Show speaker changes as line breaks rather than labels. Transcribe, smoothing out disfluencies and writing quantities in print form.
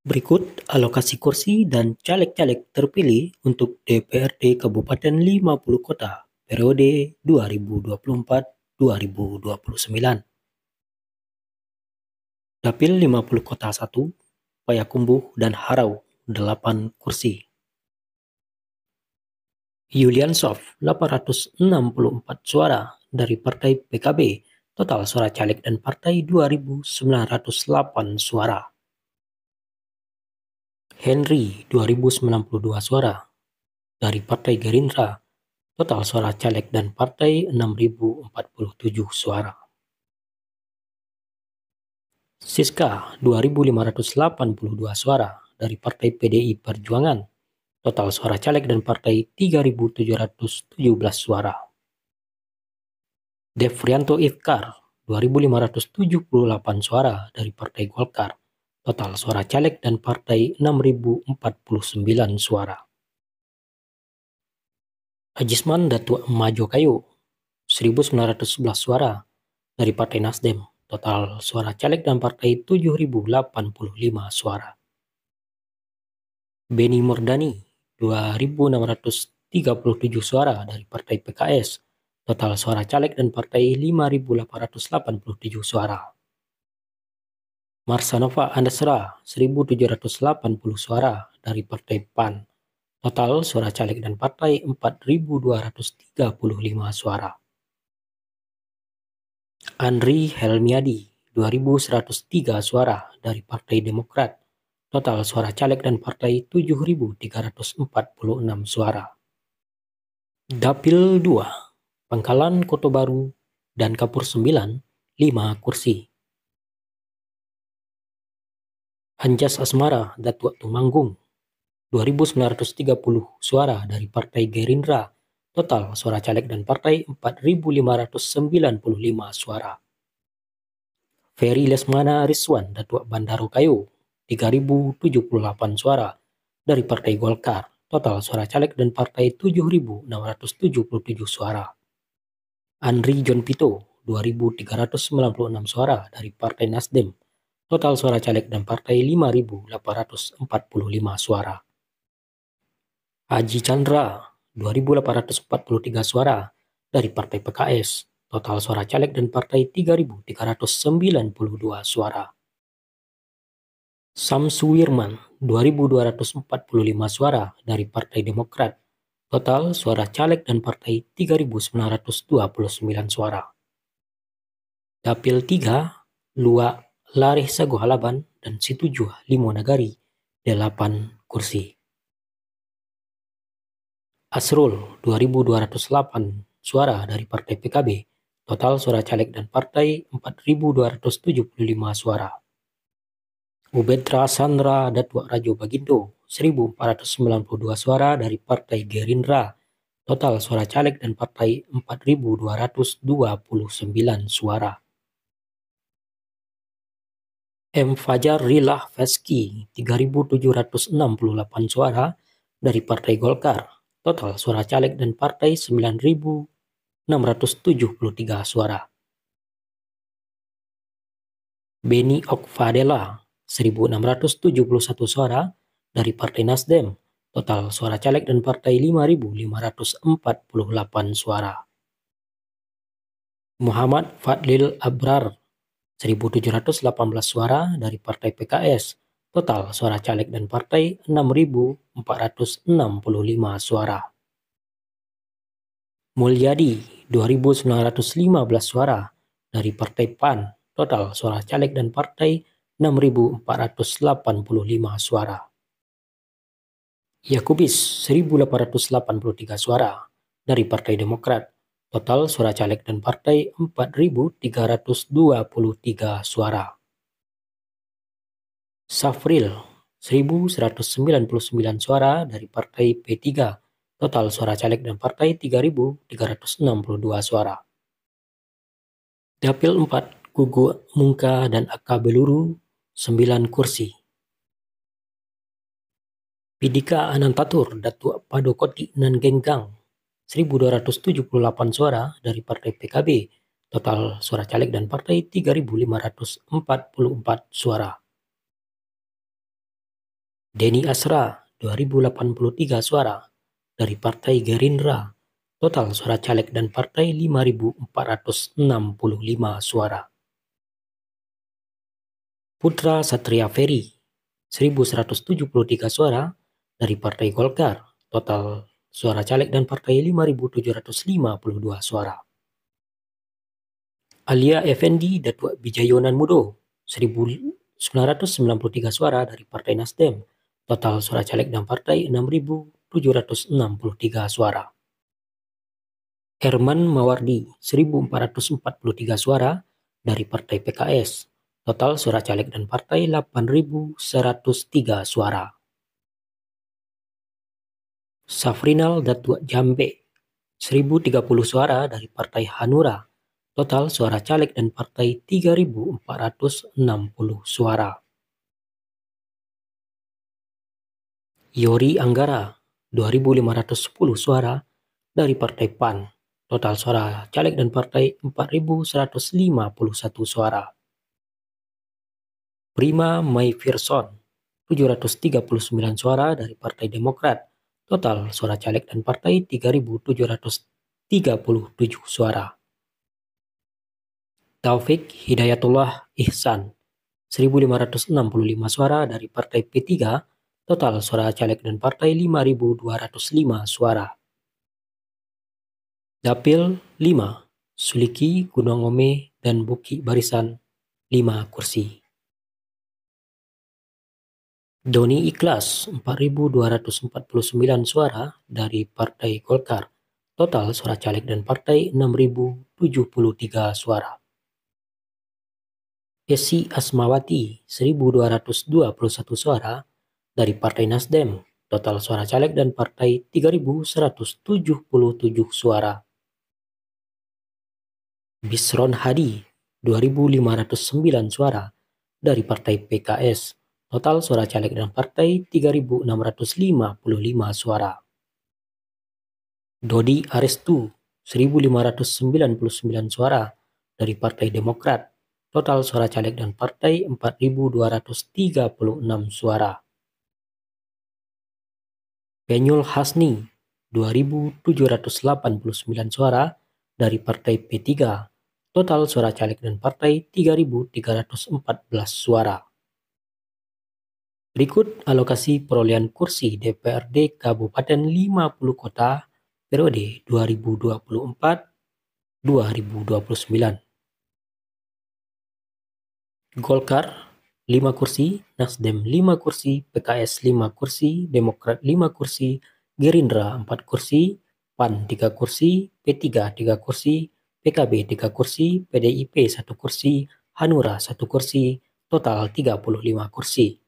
Berikut alokasi kursi dan caleg-caleg terpilih untuk DPRD Kabupaten 50 Kota periode 2024-2029. Dapil 50 Kota 1, Payakumbuh dan Harau 8 kursi. Yulian Sof 864 suara dari Partai PKB, total suara caleg dan partai 2.908 suara. Henry 2092 suara dari Partai Gerindra, total suara caleg dan partai 6.047 suara. Siska 2.582 suara dari Partai PDI Perjuangan, total suara caleg dan partai 3.717 suara. Devrianto Ifkar 2.578 suara dari Partai Golkar, total suara caleg dan partai 6.049 suara. Ajisman Datuk Majo Kayu 1.911 suara dari Partai Nasdem, total suara caleg dan partai 7.085 suara. Beni Mordani 2.637 suara dari Partai PKS, total suara caleg dan partai 5.887 suara. Marsanova Andasra 1.780 suara dari Partai PAN, total suara caleg dan partai 4.235 suara. Andri Helmiadi 2.103 suara dari Partai Demokrat, total suara caleg dan partai 7.346 suara. Dapil 2, Pangkalan Kota Baru dan Kapur 9, 5 kursi. Anjas Asmara Datuk Tumanggung 2.930 suara dari Partai Gerindra, total suara caleg dan partai 4.595 suara. Ferry Lesmana Rizwan Datuk Bandaro Kayu 3.078 suara dari Partai Golkar, total suara caleg dan partai 7.677 suara. Andri John Pito 2.396 suara dari Partai Nasdem, total suara caleg dan partai 5.845 suara. Haji Chandra 2.843 suara dari Partai PKS, total suara caleg dan partai 3.392 suara. Samsu Wirman 2.245 suara dari Partai Demokrat, total suara caleg dan partai 3.929 suara. Dapil 3, Lua Lareh Sago Halaban dan Situjua Limonagari 8 kursi. Asrul 2.208 suara dari Partai PKB, total suara caleg dan partai 4.275 suara. Ubedra Sandra Datuk Rajo Bagindo 1.492 suara dari Partai Gerindra, total suara caleg dan partai 4.229 suara. M. Fajar Rilah Feski 3.768 suara dari Partai Golkar, total suara caleg dan partai 9.673 suara. Beni Okfadela 1.671 suara dari Partai Nasdem, total suara caleg dan partai 5.548 suara. Muhammad Fadlil Abrar 1.718 suara dari Partai PKS, total suara caleg dan partai 6.465 suara. Mulyadi 2.915 suara dari Partai PAN, total suara caleg dan partai 6.485 suara. Yakubis 1.883 suara dari Partai Demokrat, total suara caleg dan partai 4.323 suara. Safril 1.199 suara dari Partai P3, total suara caleg dan partai 3.362 suara. Dapil 4, Gugu Mungka dan Aka Beluru 9 kursi. Pidika Anantatur Datuk Padokoti Nan Genggang 1.278 suara dari Partai PKB, total suara caleg dan partai 3.544 suara. Denny Asra 2083 suara dari Partai Gerindra. Total suara caleg dan partai 5.465 suara. Putra Satria Ferry 1.173 suara dari Partai Golkar. Total suara caleg dan partai 5.752 suara. Alia Effendi Datuk Bijayonan Mudo 1.993 suara dari Partai Nasdem. Total suara caleg dan partai 6.763 suara. Herman Mawardi 1.443 suara dari Partai PKS. Total suara caleg dan partai 8.103 suara. Safrinal Datuk Jambe 1.030 suara dari Partai Hanura. Total suara caleg dan partai 3.460 suara. Yori Anggara 2.510 suara dari Partai PAN. Total suara caleg dan partai 4.151 suara. Prima Mayfirson 739 suara dari Partai Demokrat. Total suara caleg dan partai 3.737 suara. Taufik Hidayatullah Ihsan 1.565 suara dari Partai P3, total suara caleg dan partai 5.205 suara. Dapil 5, Suliki, Gunung Ome, dan Buki Barisan 5 kursi. Doni Ikhlas 4.249 suara dari Partai Golkar, total suara caleg dan partai 6.073 suara. Esi Asmawati 1.221 suara dari Partai Nasdem, total suara caleg dan partai 3.177 suara. Bisron Hadi 2.509 suara dari Partai PKS, total suara caleg dan partai 3.655 suara. Dodi Arestu 1.599 suara dari Partai Demokrat, total suara caleg dan partai 4.236 suara. Penyul Hasni 2.789 suara dari Partai P3, total suara caleg dan partai 3.314 suara. Berikut alokasi perolehan kursi DPRD Kabupaten 50 Kota periode 2024-2029. Golkar 5 kursi, Nasdem 5 kursi, PKS 5 kursi, Demokrat 5 kursi, Gerindra 4 kursi, PAN 3 kursi, P3 3 kursi, PKB 3 kursi, PDIP 1 kursi, Hanura 1 kursi, total 35 kursi.